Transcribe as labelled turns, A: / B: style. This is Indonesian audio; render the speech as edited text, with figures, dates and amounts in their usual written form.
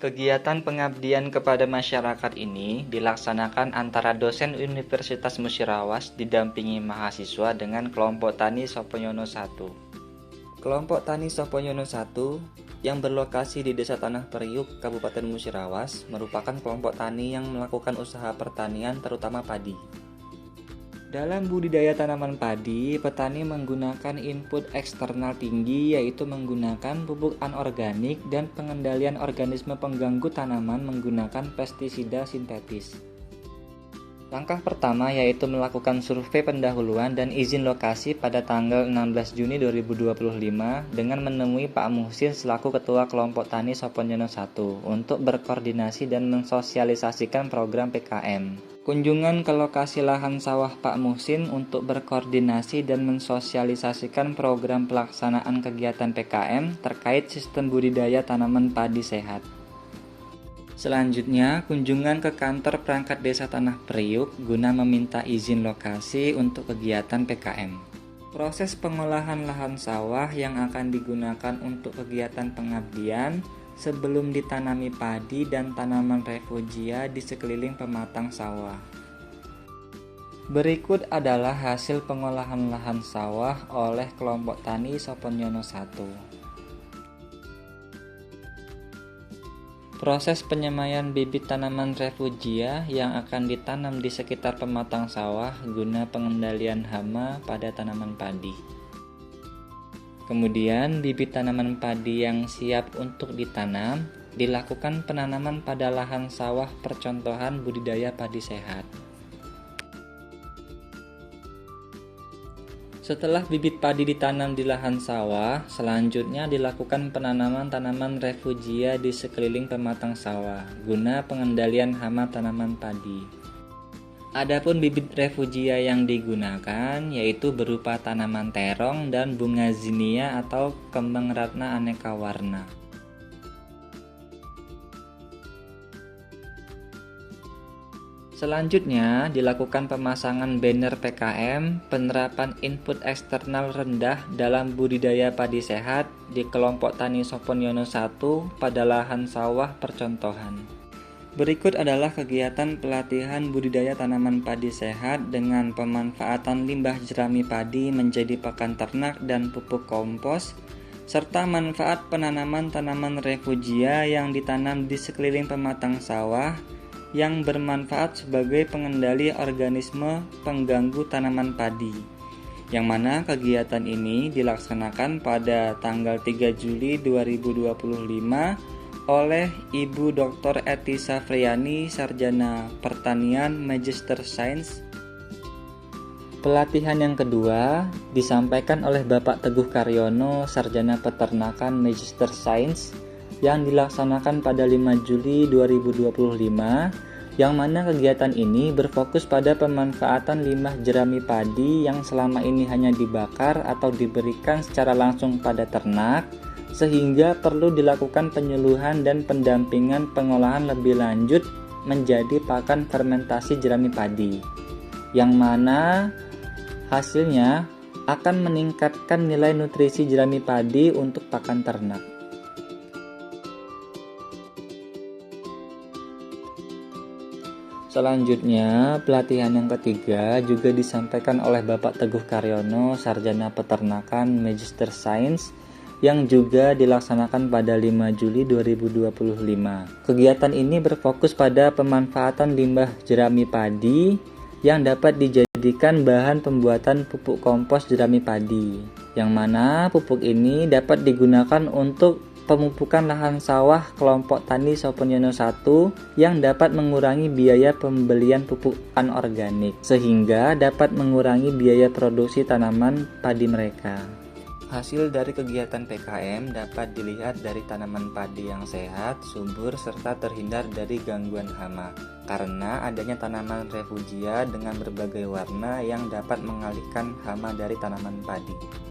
A: Kegiatan pengabdian kepada masyarakat ini dilaksanakan antara dosen Universitas Musirawas didampingi mahasiswa dengan kelompok Tani Soponyono I. Kelompok Tani Soponyono I yang berlokasi di Desa Tanah Periuk, Kabupaten Musirawas merupakan kelompok tani yang melakukan usaha pertanian terutama padi. Dalam budidaya tanaman padi, petani menggunakan input eksternal tinggi yaitu menggunakan pupuk anorganik dan pengendalian organisme pengganggu tanaman menggunakan pestisida sintetis. Langkah pertama yaitu melakukan survei pendahuluan dan izin lokasi pada tanggal 16 Juni 2025 dengan menemui Pak Muhsin selaku Ketua Kelompok Tani Soponyono I untuk berkoordinasi dan mensosialisasikan program PKM. Kunjungan ke lokasi lahan sawah Pak Muhsin untuk berkoordinasi dan mensosialisasikan program pelaksanaan kegiatan PKM terkait sistem budidaya tanaman padi sehat. Selanjutnya, kunjungan ke kantor perangkat desa Tanah Periuk guna meminta izin lokasi untuk kegiatan PKM. Proses pengolahan lahan sawah yang akan digunakan untuk kegiatan pengabdian sebelum ditanami padi dan tanaman refugia di sekeliling pematang sawah. Berikut adalah hasil pengolahan lahan sawah oleh kelompok Tani Soponyono I. Proses penyemaian bibit tanaman refugia yang akan ditanam di sekitar pematang sawah guna pengendalian hama pada tanaman padi. Kemudian bibit tanaman padi yang siap untuk ditanam dilakukan penanaman pada lahan sawah percontohan budidaya padi sehat. Setelah bibit padi ditanam di lahan sawah, selanjutnya dilakukan penanaman tanaman refugia di sekeliling pematang sawah guna pengendalian hama tanaman padi. Adapun bibit refugia yang digunakan yaitu berupa tanaman terong dan bunga zinnia atau kembang ratna aneka warna. Selanjutnya dilakukan pemasangan banner PKM penerapan input eksternal rendah dalam budidaya padi sehat di kelompok Tani Soponyono I pada lahan sawah percontohan. Berikut adalah kegiatan pelatihan budidaya tanaman padi sehat dengan pemanfaatan limbah jerami padi menjadi pakan ternak dan pupuk kompos, serta manfaat penanaman tanaman refugia yang ditanam di sekeliling pematang sawah yang bermanfaat sebagai pengendali organisme pengganggu tanaman padi, yang mana kegiatan ini dilaksanakan pada tanggal 3 Juli 2025 oleh Ibu Dr. Eti Safriani, Sarjana Pertanian Magister Sains. Pelatihan yang kedua disampaikan oleh Bapak Teguh Karyono, Sarjana Peternakan Magister Sains, yang dilaksanakan pada 5 Juli 2025, yang mana kegiatan ini berfokus pada pemanfaatan limbah jerami padi yang selama ini hanya dibakar atau diberikan secara langsung pada ternak, sehingga perlu dilakukan penyuluhan dan pendampingan pengolahan lebih lanjut menjadi pakan fermentasi jerami padi, yang mana hasilnya akan meningkatkan nilai nutrisi jerami padi untuk pakan ternak. Selanjutnya, pelatihan yang ketiga juga disampaikan oleh Bapak Teguh Karyono, Sarjana Peternakan Magister Sains, yang juga dilaksanakan pada 5 Juli 2025. Kegiatan ini berfokus pada pemanfaatan limbah jerami padi yang dapat dijadikan bahan pembuatan pupuk kompos jerami padi, yang mana pupuk ini dapat digunakan untuk pemupukan lahan sawah kelompok Tani Soponyono I yang dapat mengurangi biaya pembelian pupuk anorganik, sehingga dapat mengurangi biaya produksi tanaman padi mereka. Hasil dari kegiatan PKM dapat dilihat dari tanaman padi yang sehat, subur, serta terhindar dari gangguan hama, karena adanya tanaman refugia dengan berbagai warna yang dapat mengalihkan hama dari tanaman padi.